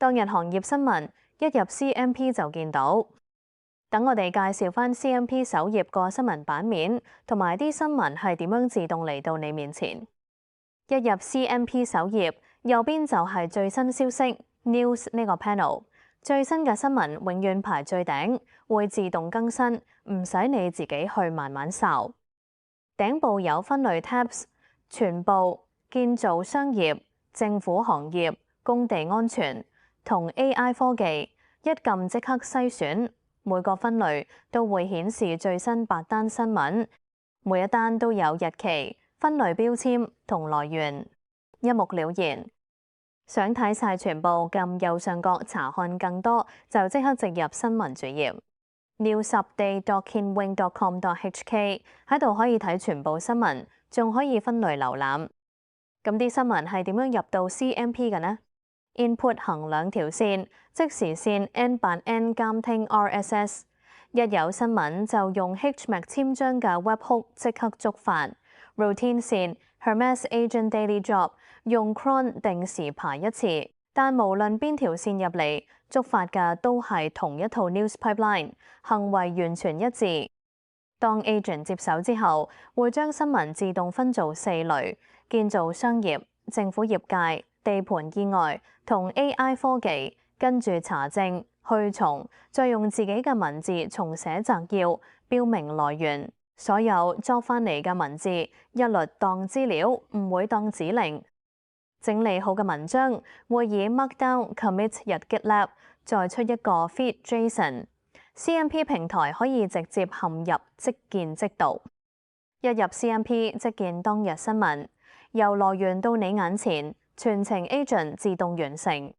當日行業新聞一入 CMP 就見到。等我哋介紹返 CMP 首頁個新聞版面，同埋啲新聞係點樣自動嚟到你面前。一入 CMP 首頁，右邊就係最新消息 News 呢個 panel， 最新嘅新聞永遠排最頂，會自動更新，唔使你自己去慢慢掃。頂部有分類 tabs， 全部、建造商業、政府行業、工地安全同 AI 科技，一撳即刻篩選。每個分類都會顯示最新8單新聞，每一單都有日期、分類標籤同來源，一目了然。想睇晒全部，撳右上角查看更多，就即刻直入新聞主頁 newsupdate.kinwing.com.hk 喺度可以睇全部新聞，仲可以分類瀏覽。咁啲新聞係點樣入到 CMP 嘅呢？Input 行兩條線，即時線 N8N 監聽 RSS， 一有新聞就用 HMAC 簽章嘅 webhook 即刻觸發。Routine 線 Hermes Agent Daily Job 用 cron 定時排一次，但無論邊條線入嚟，觸發嘅都係同一套 news pipeline， 行為完全一致。當 agent 接手之後，會將新聞自動分做4類：建造商業、政府業界、地盤意外同 AI 科技，跟住查證、去重，再用自己嘅文字重寫摘要，標明來源。所有作返嚟嘅文字一律當資料，唔會當指令。整理好嘅文章會以 Markdown commit 入 GitLab， 再出一個 feed JSON。CMP 平台可以直接嵌入即見即讀。一入 CMP 即見當日新聞，由來源到你眼前，全程 agent 自動完成。